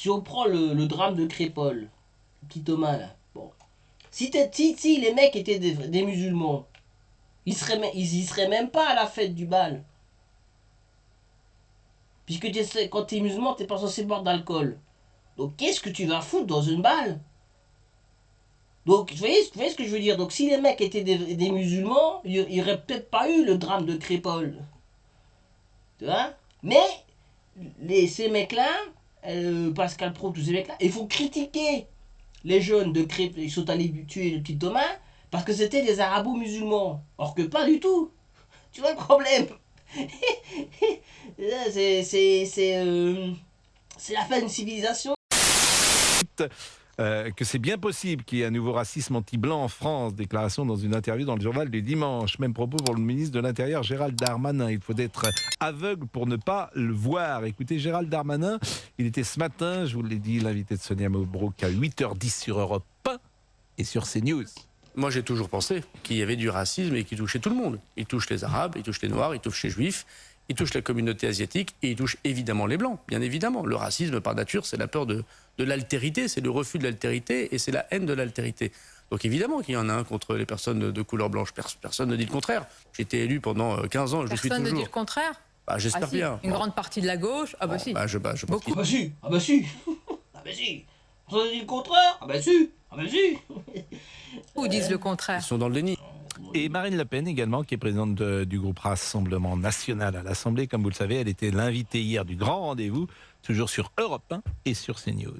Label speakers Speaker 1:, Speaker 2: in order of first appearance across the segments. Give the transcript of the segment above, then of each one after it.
Speaker 1: si on prend le drame de Crépol, petit Thomas là, bon. Si les mecs étaient des musulmans, ils y seraient même pas à la fête du bal. Puisque quand t'es musulman, t'es pas censé boire d'alcool. Donc qu'est-ce que tu vas foutre dans une balle? Donc vous voyez ce que je veux dire? Donc si les mecs étaient des musulmans, il n'y aurait peut-être pas eu le drame de Crépol. Tu vois? Mais ces mecs-là, Pascal Pro, tous ces mecs-là, il faut critiquer les jeunes de Crépol. Ils sont allés tuer le petit Thomas parce que c'était des arabo-musulmans. Or que pas du tout. Tu vois le problème? C'est la fin d'une civilisation.
Speaker 2: Que c'est bien possible qu'il y ait un nouveau racisme anti-blanc en France. Déclaration dans une interview dans le journal du dimanche. Même propos pour le ministre de l'Intérieur, Gérald Darmanin. Il faut être aveugle pour ne pas le voir. Écoutez, Gérald Darmanin, il était ce matin, je vous l'ai dit, l'invité de Sonia Mabrouk à 8h10 sur Europe 1 et sur CNews.
Speaker 3: Moi, j'ai toujours pensé qu'il y avait du racisme et qu'il touchait tout le monde. Il touche les Arabes, il touche les Noirs, il touche les Juifs, il touche la communauté asiatique et il touche évidemment les Blancs, bien évidemment. Le racisme, par nature, c'est la peur de l'altérité, c'est le refus de l'altérité et c'est la haine de l'altérité. Donc évidemment qu'il y en a un contre les personnes de couleur blanche. Personne ne dit le contraire. J'ai été élu pendant 15 ans, je suis toujours.
Speaker 4: Personne ne dit le contraire?
Speaker 3: J'espère bien.
Speaker 4: Une grande partie de la gauche? Ah bah si.
Speaker 1: Beaucoup. Ah bah si. Ah bah si. Ah bah si. Personne ne dit le contraire? Ah bah si. Ah bah si.
Speaker 4: Ou disent le contraire?
Speaker 3: Ils sont dans le déni.
Speaker 2: Et Marine Le Pen également, qui est présidente du groupe Rassemblement National à l'Assemblée. Comme vous le savez, elle était l'invitée hier du grand rendez-vous, toujours sur Europe 1 et sur CNews.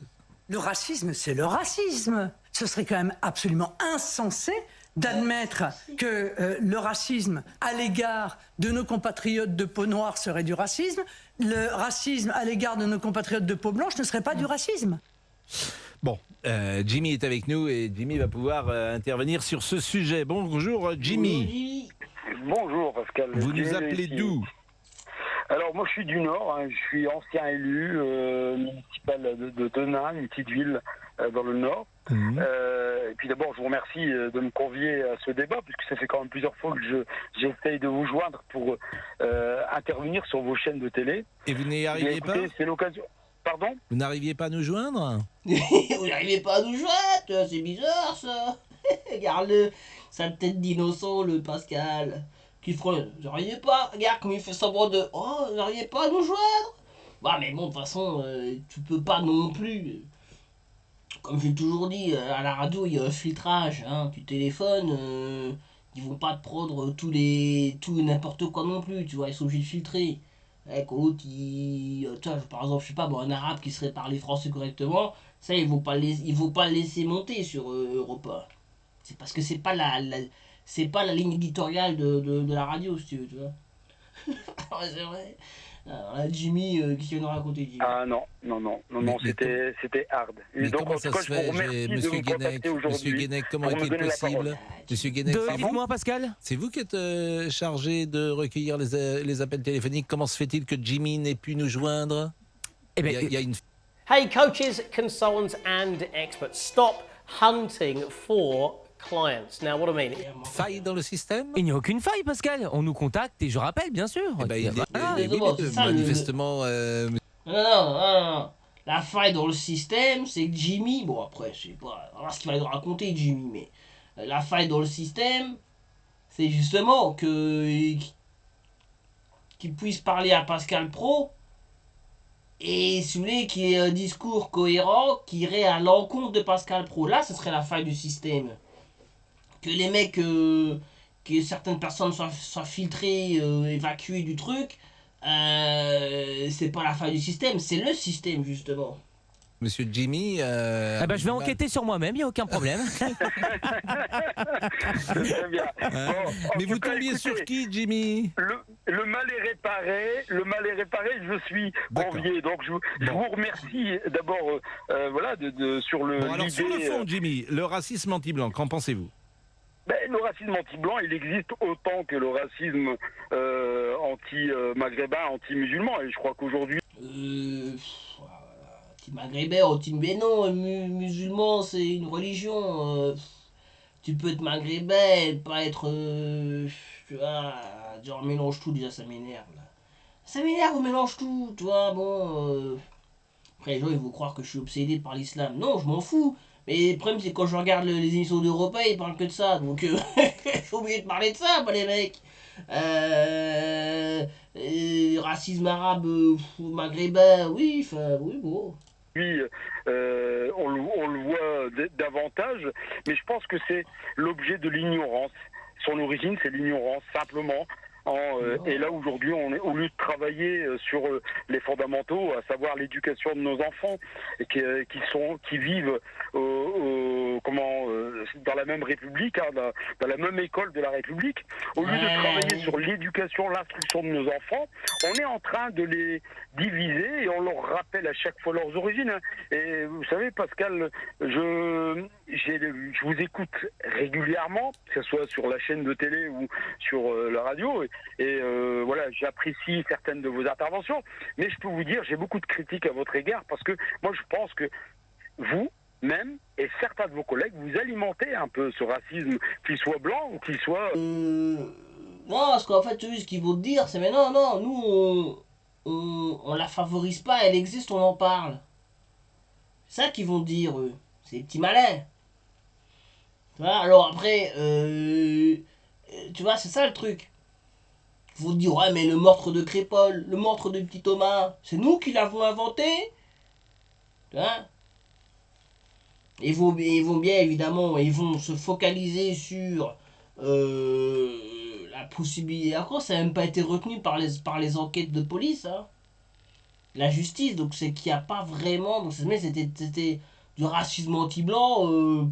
Speaker 5: Le racisme, c'est le racisme. Ce serait quand même absolument insensé d'admettre que le racisme à l'égard de nos compatriotes de peau noire serait du racisme. Le racisme à l'égard de nos compatriotes de peau blanche ne serait pas du racisme.
Speaker 2: Bon, Jimmy est avec nous et Jimmy va pouvoir intervenir sur ce sujet. Bonjour Jimmy.
Speaker 6: Bonjour Pascal.
Speaker 2: Vous nous appelez d'où?
Speaker 6: Alors moi je suis du Nord, je suis ancien élu municipal de Denain, une petite ville dans le Nord. Et puis d'abord je vous remercie de me convier à ce débat, puisque ça fait quand même plusieurs fois que j'essaye de vous joindre pour intervenir sur vos chaînes de télé.
Speaker 2: Et vous n'y arriviez pas?
Speaker 6: C'est l'occasion. Pardon?
Speaker 2: Vous n'arriviez pas à nous joindre?
Speaker 1: Vous n'arrivez pas à nous joindre, c'est bizarre ça. Regarde-le, sa tête d'innocent, le Pascal. Qui frôle, j'arrivais pas, regarde comme il fait semblant de. Oh, j'arrivais pas à nous joindre. Bah, mais bon, de toute façon, tu peux pas non plus. Comme j'ai toujours dit, à la radio, il y a un filtrage. Hein. Tu téléphones, ils vont pas te prendre tout n'importe quoi non plus, tu vois, ils sont obligés de filtrer. Quand l'autre, par exemple, je sais pas, bon, un arabe qui serait parler français correctement, ça, ils vont pas le laisser monter sur Europe 1. C'est parce que c'est pas la ligne éditoriale de la radio, si tu veux, tu vois. C'est vrai. Alors là, Jimmy, qu'est-ce qu'il vient de raconter, Jimmy?
Speaker 6: Ah non, c'était hard.
Speaker 2: Mais
Speaker 6: donc,
Speaker 2: comment ça se fait, Monsieur Guénec, comment est-il possible? Monsieur Guénec,
Speaker 7: dites-moi Pascal.
Speaker 2: C'est vous qui êtes chargé de recueillir les appels téléphoniques. Comment se fait-il que Jimmy n'ait pu nous joindre?
Speaker 7: Eh bien,
Speaker 2: il y a une...
Speaker 8: Hey coaches, consultants and experts, stop hunting for clients. Now, what do I mean?
Speaker 2: faille dans le système?
Speaker 7: il n'y a aucune faille Pascal. On nous contacte et je rappelle bien sûr.
Speaker 2: Manifestement...
Speaker 1: Non. La faille dans le système, c'est que Jimmy... Bon, après, je sais pas... On va voir ce qu'il va nous raconter, Jimmy, mais... La faille dans le système, c'est justement qu'il puisse parler à Pascal Pro et, si vous voulez, qu'il ait un discours cohérent qui irait à l'encontre de Pascal Pro. Là, ce serait la faille du système. Que les mecs... que certaines personnes soient filtrées, évacuées du truc... c'est pas la faille du système, c'est le système justement.
Speaker 2: Monsieur Jimmy...
Speaker 7: je vais enquêter sur moi-même, il n'y a aucun problème.
Speaker 6: Très bien.
Speaker 2: Mais vous tombiez sur qui, Jimmy?
Speaker 6: Le mal est réparé, je suis convié. Donc je vous remercie d'abord sur le...
Speaker 2: Bon, alors sur le fond, Jimmy, le racisme anti-blanc, qu'en pensez-vous?
Speaker 6: Le racisme anti-blanc, il existe autant que le racisme anti-maghrébin, anti-musulman. Et je crois qu'aujourd'hui...
Speaker 1: Anti-maghrébin, mais non, musulman, c'est une religion. Tu peux être maghrébin et pas être... tu vois, genre mélange tout, déjà ça m'énerve. Là. Ça m'énerve, on mélange tout, tu vois, bon... Après, les gens, ils vont croire que je suis obsédé par l'islam. Non, je m'en fous. Mais le problème, c'est que quand je regarde les émissions d'Europa, ils parlent que de ça. Donc, je suis obligé de parler de ça, moi, les mecs. Racisme arabe, maghrébin, oui, enfin, oui, bon.
Speaker 6: Lui, on le voit davantage, mais je pense que c'est l'objet de l'ignorance. Son origine, c'est l'ignorance, simplement. Et là, aujourd'hui, on est au lieu de travailler sur les fondamentaux, à savoir l'éducation de nos enfants, et qui vivent dans la même République, hein, dans la même école de la République, au lieu de travailler sur l'éducation, l'instruction de nos enfants, on est en train de les diviser et on leur rappelle à chaque fois leurs origines. Hein. Et vous savez, Pascal, je vous écoute régulièrement, que ce soit sur la chaîne de télé ou sur la radio, et voilà, j'apprécie certaines de vos interventions, mais je peux vous dire, j'ai beaucoup de critiques à votre égard, parce que moi je pense que vous, même, et certains de vos collègues, vous alimentez un peu ce racisme, qu'il soit blanc ou qu'il soit...
Speaker 1: Non, parce qu'en fait, eux, ce qu'ils vont te dire, c'est mais non, nous, on la favorise pas, elle existe, on en parle. C'est ça qu'ils vont te dire, eux. C'est des petits malins. Tu vois, alors après, tu vois, c'est ça le truc. Ils vont te dire, ouais, mais le meurtre de Crépol, le meurtre de Petit Thomas, c'est nous qui l'avons inventé. Tu vois. Ils vont bien évidemment, ils vont se focaliser sur la possibilité. Encore, ça n'a même pas été retenu par les enquêtes de police, hein. La justice, donc c'est qu'il n'y a pas vraiment. Donc c'était du racisme anti-blanc.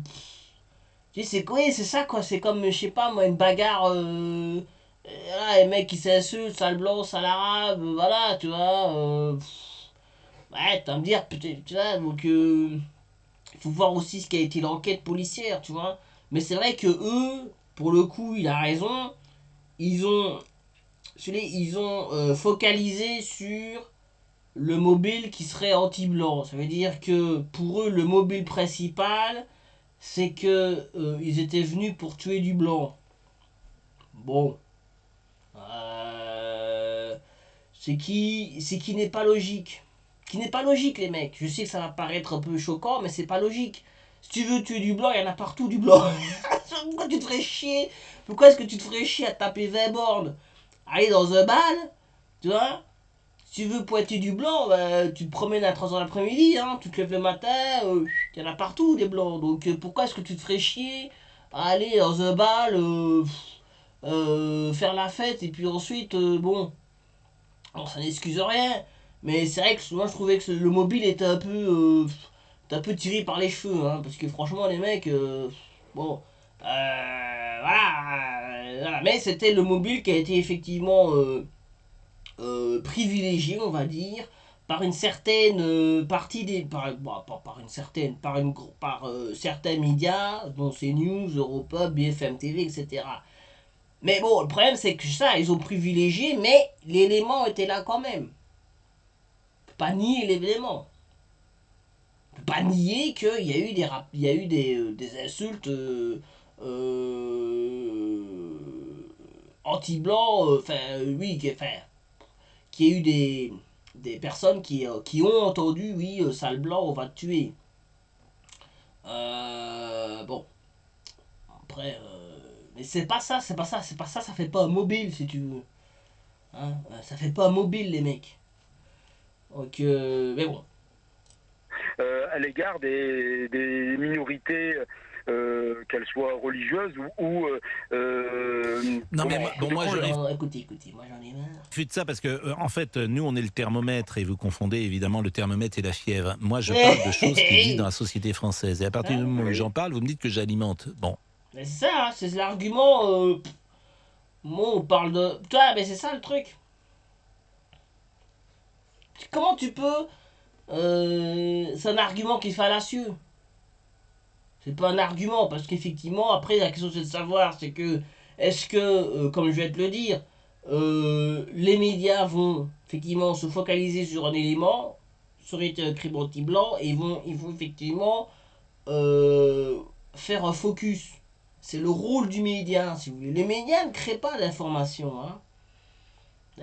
Speaker 1: Tu sais, c'est quoi, c'est ça quoi, c'est comme, je sais pas moi, une bagarre. Voilà, les mecs qui s'insultent, sale blanc, sale arabe, voilà, tu vois. Ouais, tu vas me dire, peut-être, tu vois, donc. Il faut voir aussi ce qu'a été l'enquête policière, tu vois. Mais c'est vrai que eux, pour le coup, il a raison. Ils ont focalisé sur le mobile qui serait anti-blanc. Ça veut dire que pour eux, le mobile principal, c'est que ils étaient venus pour tuer du blanc. Bon. C'est qui n'est pas logique. Qui n'est pas logique, les mecs. Je sais que ça va paraître un peu choquant, mais c'est pas logique. Si tu veux tuer du blanc, il y en a partout du blanc. Pourquoi tu te ferais chier? Pourquoi est-ce que tu te ferais chier à taper 20 bornes? Aller dans un bal, tu vois? Si tu veux pointer du blanc, bah, tu te promènes à 3h l'après-midi, hein, tu te lèves le matin, il y en a partout des blancs. Donc pourquoi est-ce que tu te ferais chier à aller dans un bal, faire la fête, et puis ensuite, bon, alors ça n'excuse rien. Mais c'est vrai que moi je trouvais que le mobile était un peu tiré par les cheveux, hein, parce que franchement les mecs, bon, voilà. Mais c'était le mobile qui a été effectivement privilégié, on va dire, par une certaine partie des, par certains médias, dont CNews, Europa, BFM TV, etc. Mais bon, le problème c'est que ça, ils ont privilégié, mais l'élément était là quand même. Pas nier l'événement. Pas nier qu'il y a eu des insultes anti-blancs, oui, qu'il y a eu des personnes qui ont entendu, oui, sale blanc, on va te tuer. Bon. Après, mais c'est pas ça, ça fait pas un mobile, si tu veux. Hein, ça fait pas un mobile, les mecs. Donc, mais bon.
Speaker 6: À l'égard des minorités, qu'elles soient religieuses ou
Speaker 2: non mais moi
Speaker 1: écoutez, moi j'en ai marre.
Speaker 2: Fut de ça parce que en fait nous on est le thermomètre et vous confondez évidemment le thermomètre et la fièvre. Moi je parle de choses qui existent dans la société française et à partir du moment où j'en parle, vous me dites que j'alimente. Bon.
Speaker 1: Mais c'est ça, c'est l'argument. Moi on parle de. Toi, mais c'est ça le truc. Comment tu peux. C'est un argument qui est fallacieux. C'est pas un argument, parce qu'effectivement, après, la question c'est de savoir, c'est que, est-ce que, comme je vais te le dire, les médias vont effectivement se focaliser sur un élément, sur un crime anti-blanc, et ils vont effectivement faire un focus. C'est le rôle du média, si vous voulez. Les médias ne créent pas d'informations, hein.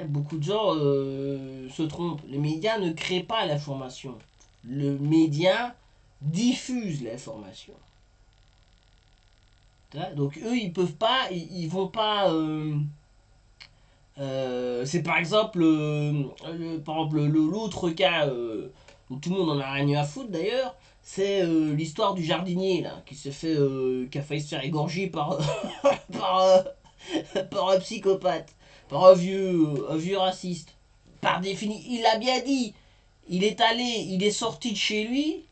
Speaker 1: Beaucoup de gens se trompent. Les médias ne créent pas l'information. le média diffuse l'information. Donc eux, ils peuvent pas, ils vont pas... c'est par exemple, l'autre cas où tout le monde en a rien à foutre d'ailleurs, c'est l'histoire du jardinier là, qui qui a failli se faire égorger par, par un psychopathe, par un vieux raciste. Par définition, il l'a bien dit, il est sorti de chez lui.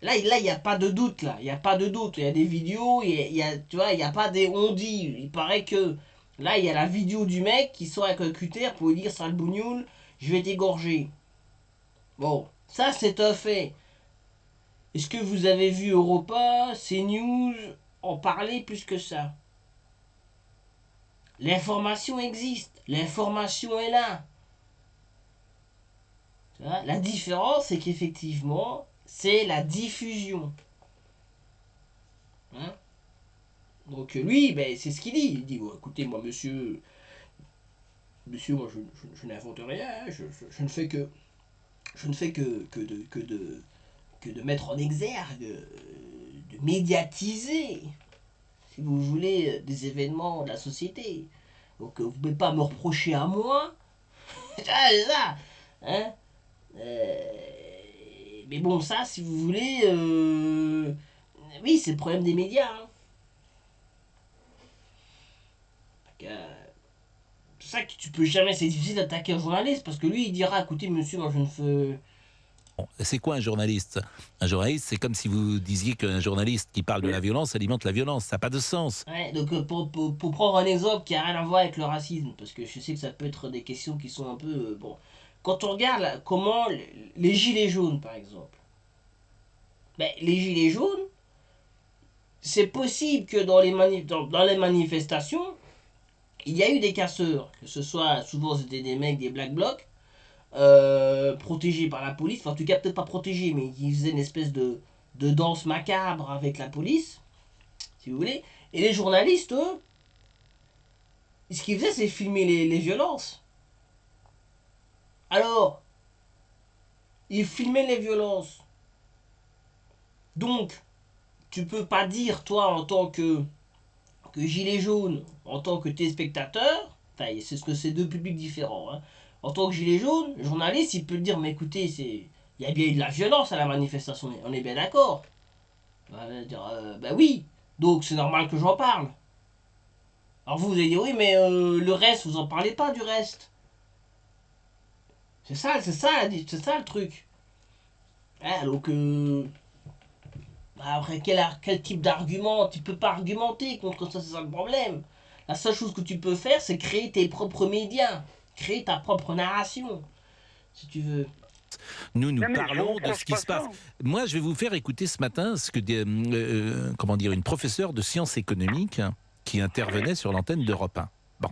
Speaker 1: Là, il n'y a pas de doute, là. Il n'y a pas de doute. Il y a des vidéos, tu vois, il n'y a pas des on-dit. Il paraît que, là, il y a la vidéo du mec qui sort avec un cutter pour lui dire, sale bougnoule, je vais t'égorger. Bon, ça, c'est un fait. Est-ce que vous avez vu Europa, CNews, en parler plus que ça? L'information existe. L'information est là. Tu vois, la différence, c'est qu'effectivement... c'est la diffusion. Hein? Donc lui, ben, c'est ce qu'il dit. Il dit, oh, écoutez, moi, monsieur, moi, je n'invente rien. Hein. Je ne fais que de mettre en exergue, de médiatiser, si vous voulez, des événements de la société. Donc vous ne pouvez pas me reprocher à moi. C'est ça. Hein? Mais bon, ça, si vous voulez... oui, c'est le problème des médias. Hein. C'est ça que tu peux jamais... C'est difficile d'attaquer un journaliste, parce que lui, il dira, écoutez, monsieur, moi, je ne fais...
Speaker 2: C'est quoi un journaliste? Un journaliste, c'est comme si vous disiez qu'un journaliste qui parle de la violence alimente la violence. Ça n'a pas de sens.
Speaker 1: Ouais, donc pour prendre un exemple qui n'a rien à voir avec le racisme, parce que je sais que ça peut être des questions qui sont un peu... bon, quand on regarde là, comment les gilets jaunes, par exemple, ben, les gilets jaunes, c'est possible que dans les manifestations, il y a eu des casseurs, que ce soit, souvent c'était des mecs, des black blocs, protégés par la police, enfin en tout cas peut-être pas protégés, mais ils faisaient une espèce de danse macabre avec la police, si vous voulez, et les journalistes, eux, ce qu'ils faisaient, c'est filmer les violences. Alors, ils filmaient les violences. Donc, tu peux pas dire, toi, en tant que gilet jaune, en tant que téléspectateur, enfin, c'est ce que c'est deux publics différents, hein. En tant que gilet jaune, le journaliste, il peut te dire, mais écoutez, il y a bien eu de la violence à la manifestation, on est bien d'accord. Il va dire, bah oui, donc c'est normal que j'en parle. Alors vous allez dire, oui, mais le reste, vous en parlez pas du reste. C'est ça le truc. Hein, donc, après, quel type d'argument? Tu peux pas argumenter contre ça, c'est ça le problème. La seule chose que tu peux faire, c'est créer tes propres médias. Créer ta propre narration, si tu veux.
Speaker 2: Nous parlons de ce qui se passe. Moi, je vais vous faire écouter ce matin ce que une professeure de sciences économiques qui intervenait sur l'antenne d'Europe 1. Bon,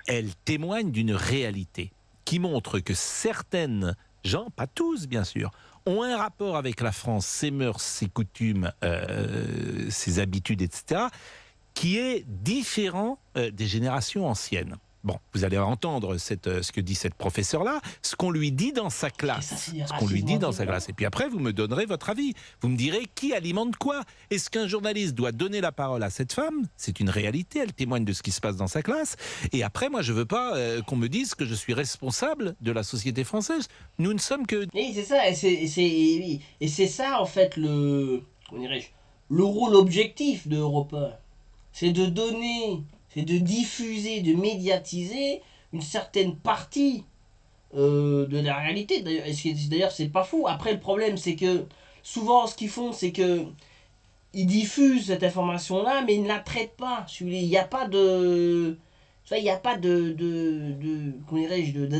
Speaker 2: elle témoigne d'une réalité qui montre que certaines gens, pas tous bien sûr, ont un rapport avec la France, ses mœurs, ses coutumes, ses habitudes, etc., qui est différent des générations anciennes. Bon, vous allez entendre ce que dit cette professeure-là, ce qu'on lui dit dans sa classe. Et puis après, vous me donnerez votre avis. Vous me direz qui alimente quoi. Est-ce qu'un journaliste doit donner la parole à cette femme? C'est une réalité, elle témoigne de ce qui se passe dans sa classe. Et après, moi, je veux pas qu'on me dise que je suis responsable de la société française. Nous ne sommes que...
Speaker 1: Oui, c'est ça, et c'est ça, en fait, le rôle objectif de Europe 1. C'est de donner... c'est de diffuser, de médiatiser une certaine partie de la réalité. D'ailleurs, c'est pas faux. Après, le problème, c'est que souvent, ce qu'ils font, c'est que ils diffusent cette information-là, mais ils ne la traitent pas. Il n'y a pas de... il n'y a pas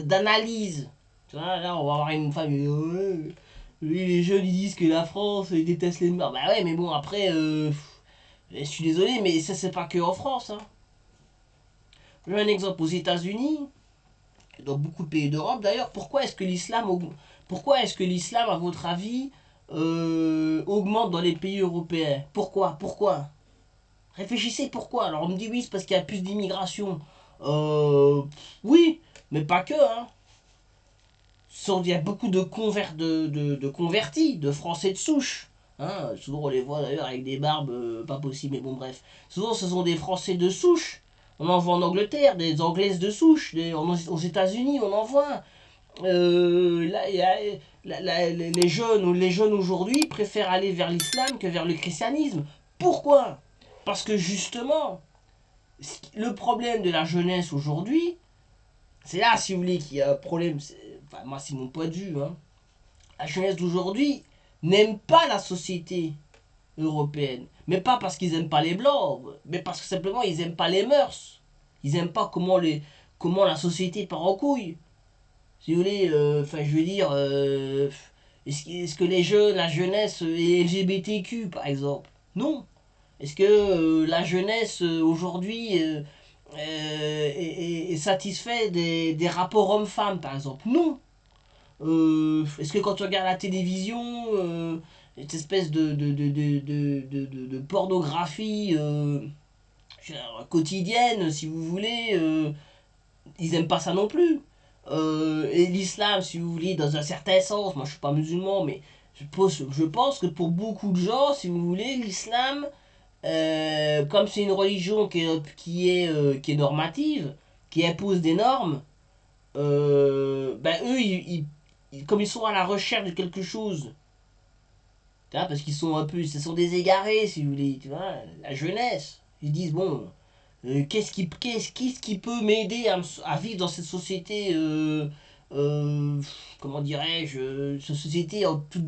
Speaker 1: d'analyse. Tu vois, là, on va avoir une femme... les jeunes, ils disent que la France, ils détestent les Noirs. Bah ouais, mais bon, après... je suis désolé, mais ça, c'est pas que en France, hein. J'ai un exemple aux États-Unis, dans beaucoup de pays d'Europe d'ailleurs. Pourquoi est-ce que l'islam, à votre avis, augmente dans les pays européens? Pourquoi? Réfléchissez, pourquoi? Alors on me dit oui, c'est parce qu'il y a plus d'immigration. Oui, mais pas que, hein. il y a beaucoup de convertis, de Français de souche. Hein, souvent on les voit d'ailleurs avec des barbes pas possibles, mais bon bref. Souvent ce sont des Français de souche. On en voit en Angleterre, des Anglaises de souche, aux États-Unis on en voit. Les jeunes aujourd'hui préfèrent aller vers l'islam que vers le christianisme. Pourquoi? Parce que justement, le problème de la jeunesse aujourd'hui, c'est là, si vous voulez, qu'il y a un problème. Enfin, moi, c'est mon point de vue. Hein. La jeunesse d'aujourd'hui n'aime pas la société européenne. Mais pas parce qu'ils n'aiment pas les blancs, mais parce que simplement ils n'aiment pas les mœurs. Ils n'aiment pas comment la société part en couille. Si vous voulez, enfin, je veux dire, est-ce que la jeunesse est LGBTQ, par exemple? Non. Est-ce que la jeunesse aujourd'hui est satisfait des rapports hommes-femmes, par exemple? Non. Est-ce que quand on regarde la télévision, cette espèce de pornographie quotidienne, si vous voulez, ils n'aiment pas ça non plus. Et l'islam, si vous voulez, dans un certain sens, moi je suis pas musulman, mais je pense que pour beaucoup de gens, si vous voulez, l'islam, comme c'est une religion qui est normative, qui impose des normes, ben eux, comme ils sont à la recherche de quelque chose, tu vois, parce qu'ils sont ce sont des égarés, si vous voulez, tu vois, la jeunesse, ils disent, bon, qu'est-ce qui peut m'aider à vivre dans cette société, comment dirais-je, cette société toute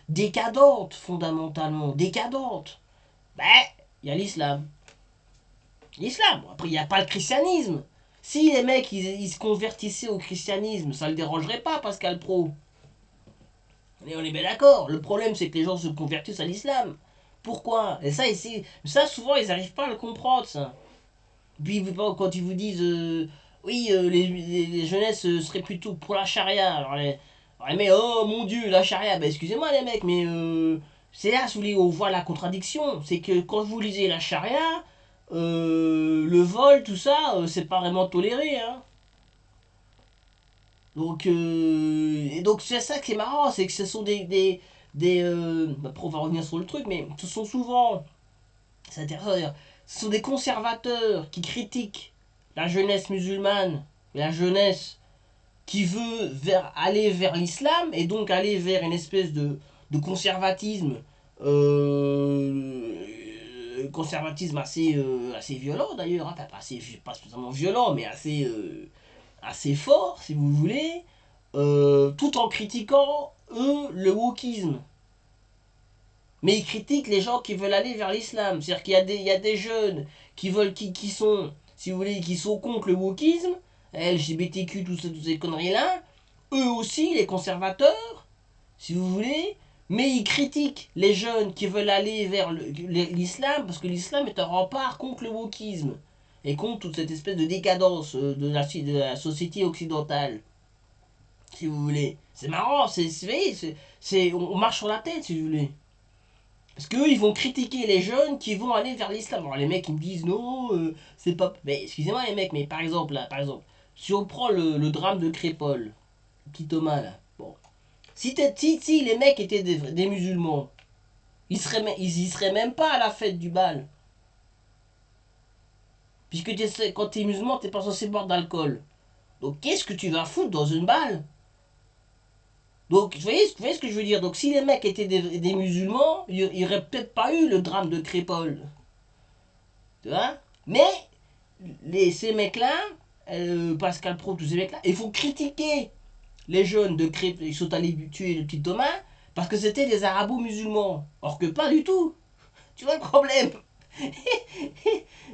Speaker 1: décadente, fondamentalement, décadente. Ben, il y a l'islam. L'islam, après il n'y a pas le christianisme. Si les mecs ils se convertissaient au christianisme, ça ne le dérangerait pas, Pascal Pro. Et on est bien d'accord. Le problème c'est que les gens se convertissent à l'islam. Pourquoi? Et ça souvent ils n'arrivent pas à le comprendre, ça. Puis quand ils vous disent oui, les jeunesses seraient plutôt pour la charia. Alors les mecs, oh mon dieu, la charia. Ben excusez-moi les mecs, mais c'est là où on voit la contradiction. C'est que quand vous lisez la charia, le vol, tout ça, c'est pas vraiment toléré. Hein. Donc c'est ça qui est marrant, c'est que ce sont après on va revenir sur le truc, mais ce sont souvent, c'est intéressant d'ailleurs, ce sont des conservateurs qui critiquent la jeunesse musulmane, la jeunesse qui veut aller vers l'islam, et donc aller vers une espèce de conservatisme, conservatisme assez violent d'ailleurs, hein, pas spécialement violent, mais assez fort, si vous voulez, tout en critiquant, eux, le wokisme. Mais ils critiquent les gens qui veulent aller vers l'islam. C'est-à-dire qu'il y a des jeunes qui sont, si vous voulez, qui sont contre le wokisme, LGBTQ, toutes ces conneries-là. Eux aussi, les conservateurs, si vous voulez, mais ils critiquent les jeunes qui veulent aller vers l'islam, parce que l'islam est un rempart contre le wokisme. Et contre toute cette espèce de décadence de la société occidentale. Si vous voulez. C'est marrant, on marche sur la tête, si vous voulez. Parce qu'eux, ils vont critiquer les jeunes qui vont aller vers l'islam. Alors les mecs, ils me disent, non, c'est pas... Mais excusez-moi les mecs, mais par exemple, si on prend le drame de Crépol, petit Thomas, là, bon. Si les mecs étaient des musulmans, ils y seraient même pas à la fête du bal. Puisque quand t'es musulman, t'es pas censé boire d'alcool. Donc qu'est-ce que tu vas foutre dans une balle? Donc vous voyez ce que je veux dire? Donc si les mecs étaient des musulmans, il n'y aurait peut-être pas eu le drame de Crépol. Tu vois? Mais ces mecs-là, Pascal Pro, tous ces mecs-là, ils font critiquer les jeunes de Crépol. Ils sont allés tuer le petit Thomas parce que c'était des arabo-musulmans. Or que pas du tout. Tu vois le problème?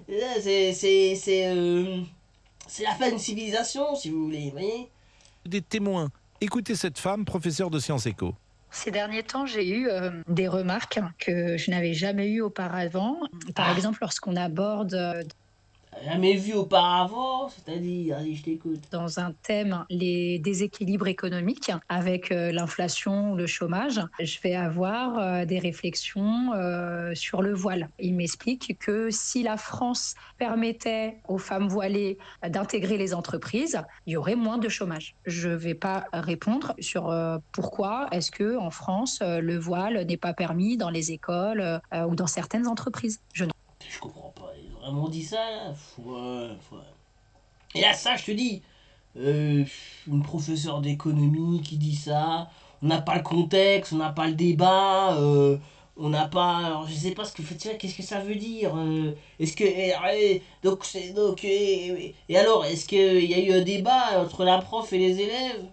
Speaker 1: C'est la fin d'une civilisation, si vous voulez, voyez.
Speaker 2: Des témoins. Écoutez cette femme, professeure de sciences éco.
Speaker 9: Ces derniers temps, j'ai eu des remarques que je n'avais jamais eues auparavant. Par exemple, lorsqu'on aborde...
Speaker 1: jamais vu auparavant, c'est-à-dire, allez, je t'écoute.
Speaker 9: Dans un thème, les déséquilibres économiques avec l'inflation ou le chômage, je vais avoir des réflexions sur le voile. Il m'explique que si la France permettait aux femmes voilées d'intégrer les entreprises, il y aurait moins de chômage. Je ne vais pas répondre sur pourquoi est-ce que en France le voile n'est pas permis dans les écoles ou dans certaines entreprises.
Speaker 1: Je comprends pas, ils ont vraiment dit ça là. Ouais. Et là, ça, je te dis, une professeure d'économie qui dit ça, on n'a pas le contexte, on n'a pas le débat, on n'a pas. Alors, je sais pas ce que qu'est-ce que ça veut dire. Est-ce que. Et alors, est-ce qu'il y a eu un débat entre la prof et les élèves?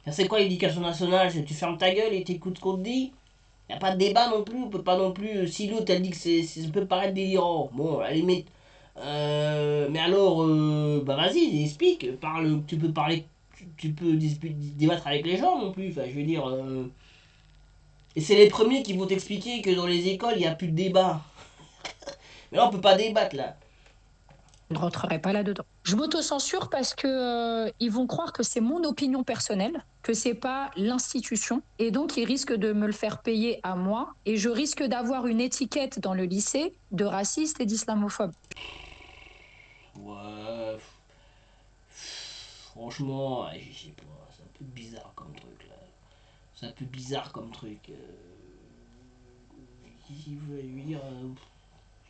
Speaker 1: C'est quoi l'éducation nationale? Tu fermes ta gueule et t'écoutes ce qu'on te dit? Il n'y a pas de débat non plus, on peut pas non plus. Si l'autre elle dit que ça peut paraître délirant, bon, à la limite. Mais alors, bah vas-y, explique. Parle, tu peux parler, tu peux débattre avec les gens non plus. Enfin, je veux dire. Et c'est les premiers qui vont t'expliquer que dans les écoles, il n'y a plus de débat. Mais là, on peut pas débattre là.
Speaker 9: Je ne rentrerai pas là-dedans. Je m'auto-censure parce que ils vont croire que c'est mon opinion personnelle, que c'est pas l'institution, et donc ils risquent de me le faire payer à moi, et je risque d'avoir une étiquette dans le lycée de raciste et d'islamophobe.
Speaker 1: Ouais. Franchement, je sais pas, c'est un peu bizarre comme truc là. C'est un peu bizarre comme truc. Je veux dire,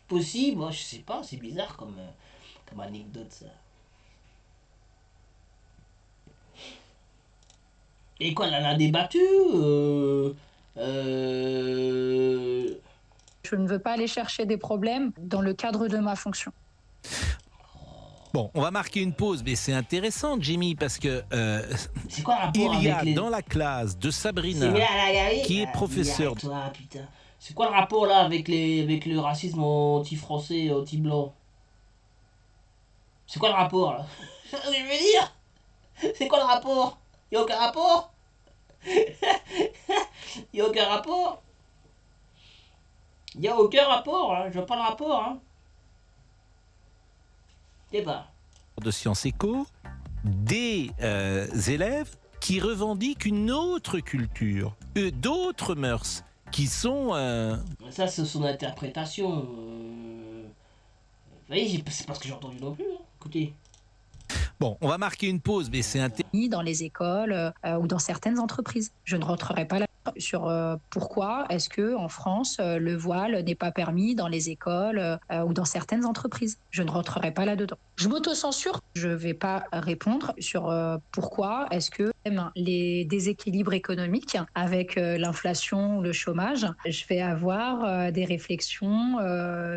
Speaker 1: possible, moi je sais pas, c'est bizarre comme anecdote ça. Et quoi, elle a débattu
Speaker 9: Je ne veux pas aller chercher des problèmes dans le cadre de ma fonction.
Speaker 2: Bon, on va marquer une pause, mais c'est intéressant, Jimmy, parce que
Speaker 1: c'est quoi le rapport
Speaker 2: il y a
Speaker 1: avec
Speaker 2: dans la classe de Sabrina, qui est professeure.
Speaker 1: C'est quoi le rapport là avec le racisme anti-français, anti-blanc? C'est quoi le rapport là? Je veux dire, c'est quoi le rapport? Y'a aucun rapport? Y'a aucun rapport? Y'a aucun rapport, hein? Je vois pas le rapport, hein? Débat.
Speaker 2: De Sciences Éco, des élèves qui revendiquent une autre culture, d'autres mœurs, qui sont...
Speaker 1: Ça, c'est son interprétation. Vous voyez, c'est pas ce que j'ai entendu non plus, hein. Écoutez.
Speaker 2: Bon, on va marquer une pause, mais c'est
Speaker 9: dans les écoles ou dans certaines entreprises. Je ne rentrerai pas là sur pourquoi est-ce que en France le voile n'est pas permis dans les écoles ou dans certaines entreprises. Je ne rentrerai pas là-dedans. Je m'auto-censure. Je ne vais pas répondre sur pourquoi est-ce que les déséquilibres économiques avec l'inflation ou le chômage, je vais avoir des réflexions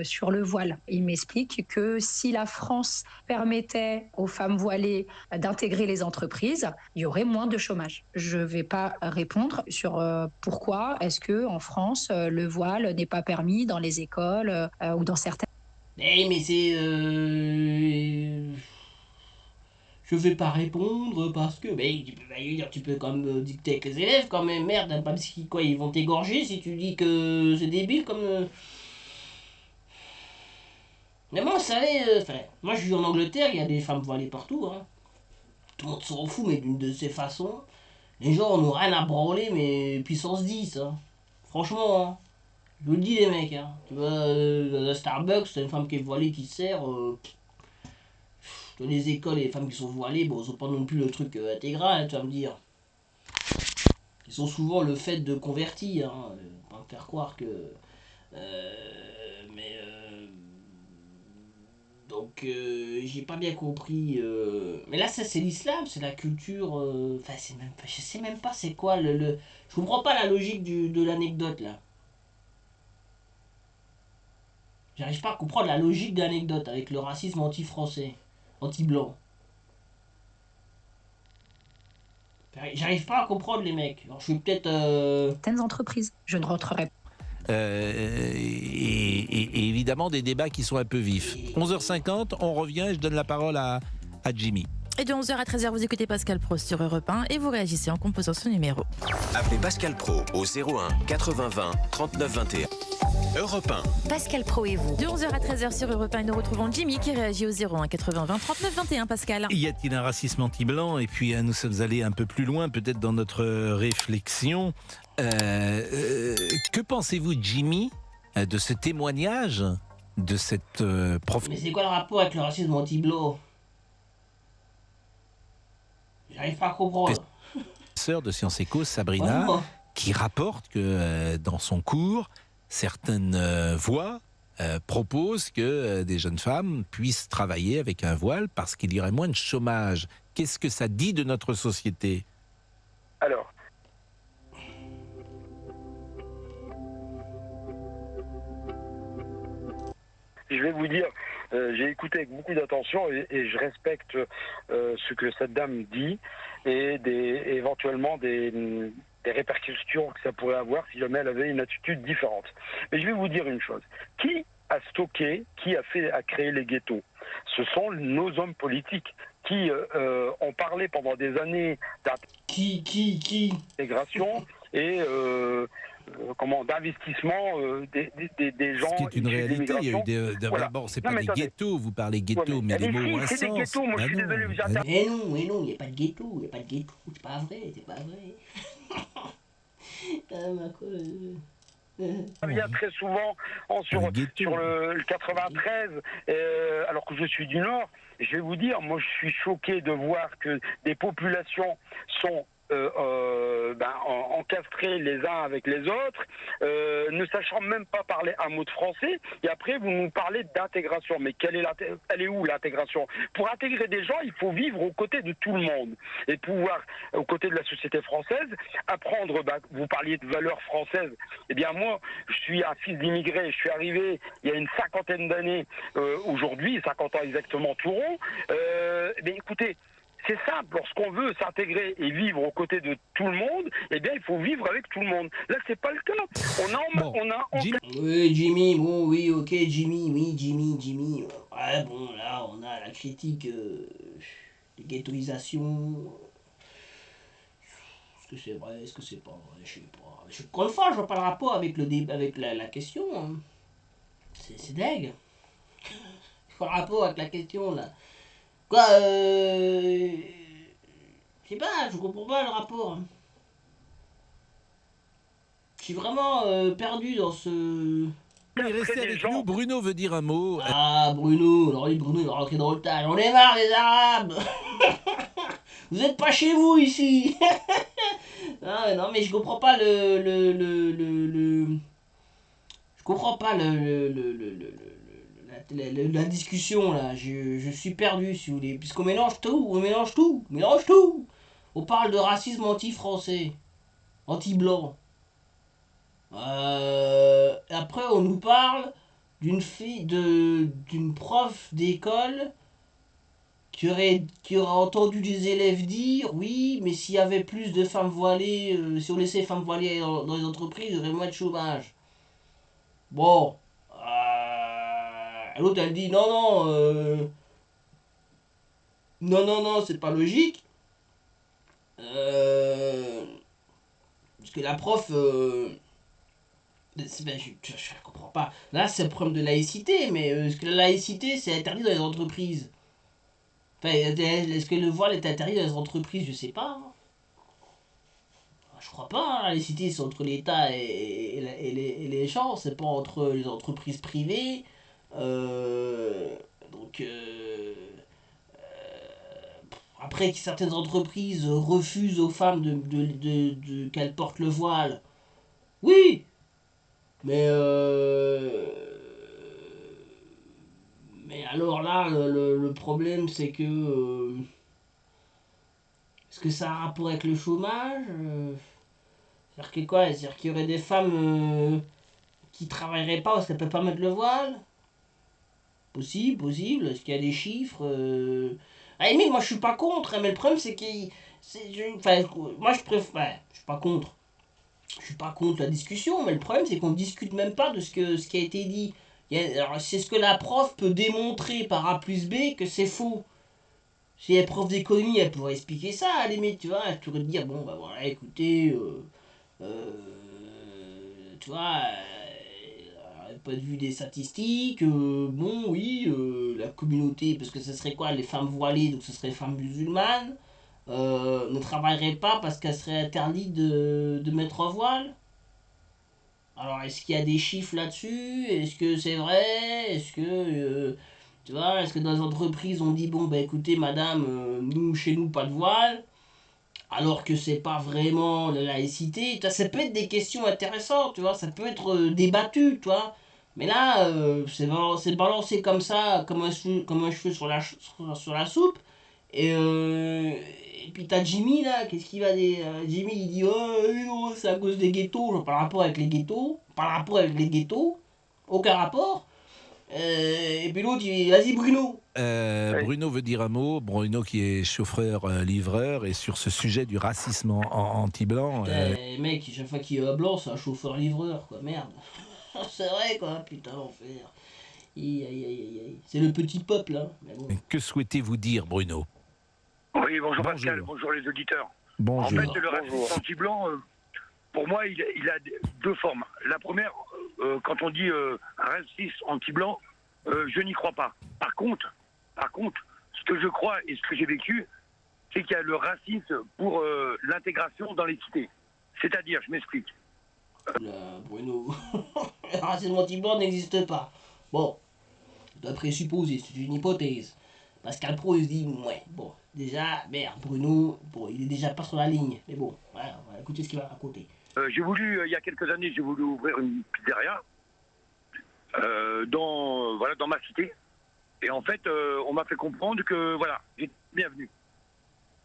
Speaker 9: sur le voile. Il m'explique que si la France permettait aux femmes voilées d'intégrer les entreprises, il y aurait moins de chômage. Je ne vais pas répondre sur pourquoi est-ce que en France le voile n'est pas permis dans les écoles ou dans certaines...
Speaker 1: Mais c'est... Je vais pas répondre parce que... Mais tu peux quand même dicter avec les élèves quand même. Merde, hein, pas parce qu'ils quoi, ils vont t'égorger si tu dis que c'est débile comme... Mais moi, vous savez... moi, je vis en Angleterre, il y a des femmes voilées partout. Hein. Tout le monde s'en fout, mais d'une de ces façons. Les gens n'ont rien à branler, mais puissance 10. Hein. Franchement, hein. Je vous le dis, les mecs. Hein. Tu vois, à Starbucks, c'est une femme qui est voilée qui sert. Dans les écoles, les femmes qui sont voilées, bon, ils n'ont pas non plus le truc intégral, tu vas me dire. Ils sont souvent le fait de convertis. Hein. Pas me faire croire que... Donc, j'ai pas bien compris. Mais là, ça, c'est l'islam, c'est la culture. Enfin, je sais même pas c'est quoi le. Je comprends pas la logique de l'anecdote là. J'arrive pas à comprendre la logique de l'anecdote avec le racisme anti-français, anti-blanc. J'arrive pas à comprendre les mecs. Alors, je suis peut-être.
Speaker 9: Certaines entreprises. Je ne rentrerai pas.
Speaker 2: Et évidemment des débats qui sont un peu vifs. 11h50, on revient et je donne la parole à Jimmy.
Speaker 10: Et de 11h à 13h, vous écoutez Pascal Pro sur Europe 1 et vous réagissez en composant ce numéro.
Speaker 11: Appelez Pascal Pro au 01 80 20 39 21. Europe 1.
Speaker 10: Pascal Pro et vous. De 11h à 13h sur Europe 1, nous retrouvons Jimmy qui réagit au 01 80 20 39 21. Pascal.
Speaker 2: Y a-t-il un racisme anti-blanc? Et puis nous sommes allés un peu plus loin, peut-être dans notre réflexion. Que pensez-vous, Jimmy, de ce témoignage de cette prof?
Speaker 1: Mais c'est quoi le rapport avec le racisme anti-blanc? J'arrive pas à comprendre.
Speaker 2: Sœur de Sciences Éco, Sabrina, qui rapporte que dans son cours, certaines voix proposent que des jeunes femmes puissent travailler avec un voile parce qu'il y aurait moins de chômage. Qu'est-ce que ça dit de notre société?
Speaker 6: Alors, je vais vous dire, j'ai écouté avec beaucoup d'attention et je respecte ce que cette dame dit et éventuellement des répercussions que ça pourrait avoir si jamais elle avait une attitude différente. Mais je vais vous dire une chose. Qui a stocké, qui a créé les ghettos? Ce sont nos hommes politiques qui ont parlé pendant des années d'intégration et d'investissement des gens.
Speaker 2: C'est une réalité. Il y a eu d'abord, c'est pas des ghettos, vous parlez ghetto, mais les mots ont un sens.
Speaker 6: C'est des ghettos, moi je suis désolé, vous
Speaker 1: non, il n'y a pas de ghetto, c'est pas vrai,
Speaker 6: Ça vient très souvent sur le 93, alors que je suis du Nord. Je vais vous dire, moi je suis choqué de voir que des populations sont encastrés les uns avec les autres, ne sachant même pas parler un mot de français, et après vous nous parlez d'intégration. Mais elle est où l'intégration? Pour intégrer des gens, il faut vivre aux côtés de tout le monde, et pouvoir, aux côtés de la société française, apprendre, vous parliez de valeurs françaises, eh bien moi, je suis un fils d'immigré, je suis arrivé il y a une 50aine d'années, aujourd'hui, 50 ans exactement tout rond, mais écoutez, c'est simple, lorsqu'on veut s'intégrer et vivre aux côtés de tout le monde, eh bien il faut vivre avec tout le monde. Là c'est pas le cas.
Speaker 1: Oui Jimmy, bon oui ok Jimmy. Ouais bon là on a la critique des ghettoisations. Est-ce que c'est vrai, est-ce que c'est pas vrai, je sais pas. Encore une fois je vois pas le rapport avec la question. Hein. C'est dingue. Je vois le rapport avec la question là. Quoi, je sais pas, je comprends pas le rapport. Je suis vraiment perdu dans ce...
Speaker 2: Restez avec nous, Bruno veut dire un mot.
Speaker 1: Ah, Bruno, alors lui, Bruno, il va rentrer dans le tas. J'en ai marre des Arabes. Vous êtes pas chez vous, ici. non, mais je comprends pas Je comprends pas la discussion là, je suis perdu si vous voulez, puisqu'on mélange tout. On parle de racisme anti-français, anti-blanc. Après on nous parle d'une prof d'école qui aurait entendu des élèves dire oui, mais s'il y avait plus de femmes voilées, si on laissait les femmes voilées dans les entreprises, il y aurait moins de chômage. Bon. L'autre elle dit non, c'est pas logique. Parce que la prof. Je comprends pas. Là c'est le problème de laïcité, mais est-ce que la laïcité c'est interdit dans les entreprises? Enfin, est-ce que le voile est interdit dans les entreprises? Je sais pas. Hein. Je crois pas, hein. La laïcité c'est entre l'État et les gens, c'est pas entre les entreprises privées. Après que certaines entreprises refusent aux femmes qu'elles portent le voile, oui, mais alors là le problème c'est que est-ce que ça a un rapport avec le chômage? C'est-à-dire que quoi? C'est-à-dire qu'il y aurait des femmes qui travailleraient pas parce qu'elles peuvent pas mettre le voile? Possible. Est-ce qu'il y a des chiffres? À la limite, moi je suis pas contre, hein, mais le problème c'est que. Moi je préfère. Je suis pas contre. Je suis pas contre la discussion, mais le problème c'est qu'on discute même pas de ce qui a été dit. Alors, c'est ce que la prof peut démontrer par A plus B que c'est faux. Si elle est prof d'économie, elle pourrait expliquer ça, à la limite, tu vois. Elle pourrait te dire, bon, bah voilà, écoutez, tu vois, point de vue des statistiques, bon, oui, la communauté, parce que ce serait quoi, les femmes voilées, donc ce serait les femmes musulmanes, ne travailleraient pas parce qu'elles seraient interdites de mettre un voile. Alors, est-ce qu'il y a des chiffres là-dessus? Est-ce que c'est vrai? Est-ce que, tu vois, est-ce que dans les entreprises, on dit, bon, bah écoutez, madame, nous, chez nous, pas de voile, alors que c'est pas vraiment la laïcité? Tu vois, ça peut être des questions intéressantes, tu vois, ça peut être débattu, tu vois. Mais là, c'est balancé comme ça, comme un cheveu sur la soupe. Et puis t'as Jimmy là, qu'est-ce qu'il va dire? Jimmy il dit oh, c'est à cause des ghettos, genre, pas le rapport avec les ghettos, aucun rapport. Et puis l'autre il dit vas-y Bruno.
Speaker 2: Bruno veut dire un mot. Bruno qui est chauffeur-livreur et sur ce sujet du racisme anti-blanc.
Speaker 1: Mec, chaque fois qu'il y a un blanc, c'est un chauffeur-livreur quoi, merde. C'est vrai quoi, putain l'enfer. C'est le petit peuple hein. Mais bon.
Speaker 2: Que souhaitez-vous dire Bruno?
Speaker 6: Oui, bonjour Pascal, bonjour les auditeurs.
Speaker 2: Bonjour.
Speaker 6: En fait, le racisme anti-blanc, pour moi, il a deux formes. La première, quand on dit racisme anti-blanc, je n'y crois pas. Par contre, ce que je crois et ce que j'ai vécu, c'est qu'il y a le racisme pour l'intégration dans les cités. C'est-à-dire, je m'explique.
Speaker 1: Bruno, le racisme anti-blanc n'existe pas. Bon, je dois présupposer, c'est une hypothèse. Pascal Pro, il se dit, ouais, bon, déjà, merde, Bruno, bon, il est déjà pas sur la ligne. Mais bon, voilà, on va écouter ce qu'il va raconter.
Speaker 6: J'ai voulu, il y a quelques années, j'ai voulu ouvrir une pizzeria dans ma cité. Et en fait, on m'a fait comprendre que, voilà, j'étais bienvenu.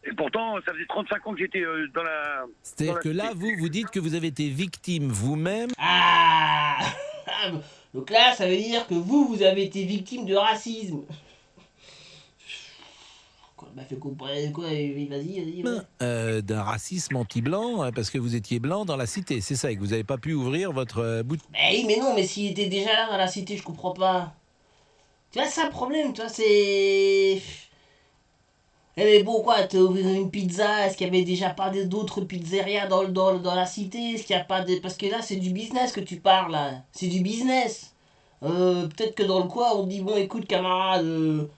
Speaker 6: Et pourtant, ça faisait 35 ans que j'étais dans la...
Speaker 2: C'est-à-dire que là, vous dites que vous avez été victime vous-même.
Speaker 1: Ah donc là, ça veut dire que vous avez été victime de racisme. M'a fait comprendre quoi, vas-y.
Speaker 2: D'un racisme anti-blanc, parce que vous étiez blanc dans la cité, c'est ça, et que vous n'avez pas pu ouvrir votre boutique.
Speaker 1: Mais non, mais s'il était déjà là dans la cité, je comprends pas. Tu vois, c'est ça le problème, tu vois, c'est... mais bon, quoi, t'as ouvert une pizza, est-ce qu'il y avait déjà pas d'autres pizzerias dans la cité? Est-ce qu'il y a pas de... Parce que là, c'est du business que tu parles, là. C'est du business. Peut-être que dans le coin, on dit, bon, écoute, camarade...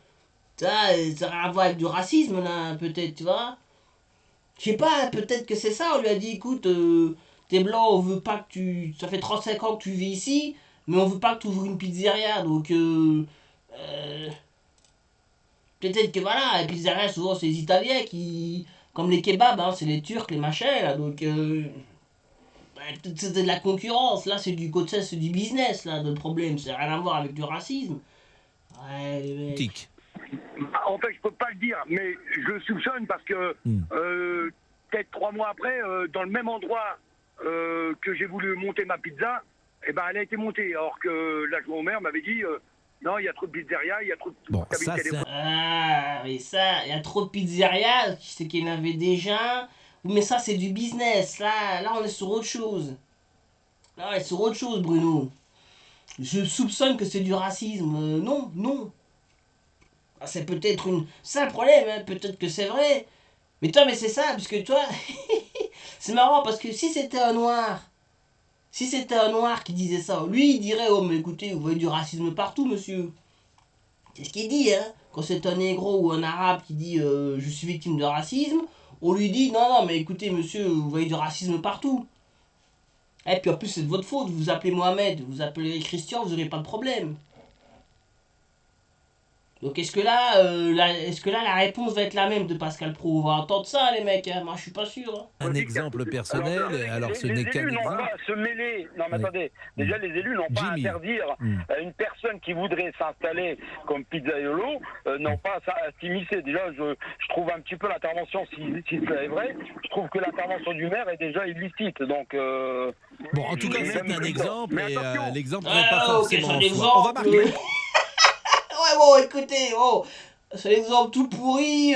Speaker 1: Ça a rien à voir avec du racisme, là, peut-être, tu vois. Je sais pas, peut-être que c'est ça, on lui a dit, écoute, t'es blanc, on veut pas que tu... Ça fait 35 ans que tu vis ici, mais on veut pas que tu ouvres une pizzeria, donc... peut-être que voilà, les pizzerias, souvent, c'est les Italiens qui... Comme les kebabs, hein, c'est les Turcs, les machins, là, donc... peut-être c'est de la concurrence, là, c'est du côté, c'est du business, là, le problème, c'est rien à voir avec du racisme. Ouais, les mecs...
Speaker 6: En fait, je peux pas le dire, mais je le soupçonne parce que peut-être 3 mois après, dans le même endroit que j'ai voulu monter ma pizza, eh ben, elle a été montée. Alors que l'adjoint au maire m'avait dit non, il y a trop de pizzerias, il y a trop de...
Speaker 2: Bon, ça,
Speaker 1: mais ça, il y a trop de pizzerias, c'est qu'il y en avait déjà. Mais ça, c'est du business. Là, on est sur autre chose. Là, on est sur autre chose, Bruno. Je soupçonne que c'est du racisme. Non. C'est peut-être une... C'est un problème, hein. Peut-être que c'est vrai. Mais toi, mais c'est ça, parce que toi... c'est marrant, parce que si c'était un noir qui disait ça, lui, il dirait, oh, mais écoutez, vous voyez du racisme partout, monsieur. C'est ce qu'il dit, hein. Quand c'est un négro ou un arabe qui dit, je suis victime de racisme, on lui dit, non, mais écoutez, monsieur, vous voyez du racisme partout. Et puis en plus, c'est de votre faute, vous vous appelez Mohamed, vous appelez Christian, vous n'aurez pas de problème. Donc est-ce que là la réponse va être la même de Pascal Pro? On va entendre ça les mecs, hein. Moi je suis pas sûr. Hein.
Speaker 2: Un exemple personnel, alors ce n'est qu'un exemple.
Speaker 6: Les élus n'ont pas à se mêler, non mais attendez, déjà les élus n'ont pas à interdire à une personne qui voudrait s'installer comme pizzaiolo, n'ont pas à s'immiscer. Déjà je trouve un petit peu l'intervention, si ça est vrai, je trouve que l'intervention du maire est déjà illicite. Donc
Speaker 2: bon en tout cas c'est un exemple et l'exemple n'est pas
Speaker 1: okay,
Speaker 2: forcément
Speaker 1: on va marquer. Ouais bon écoutez, c'est l'exemple tout pourri.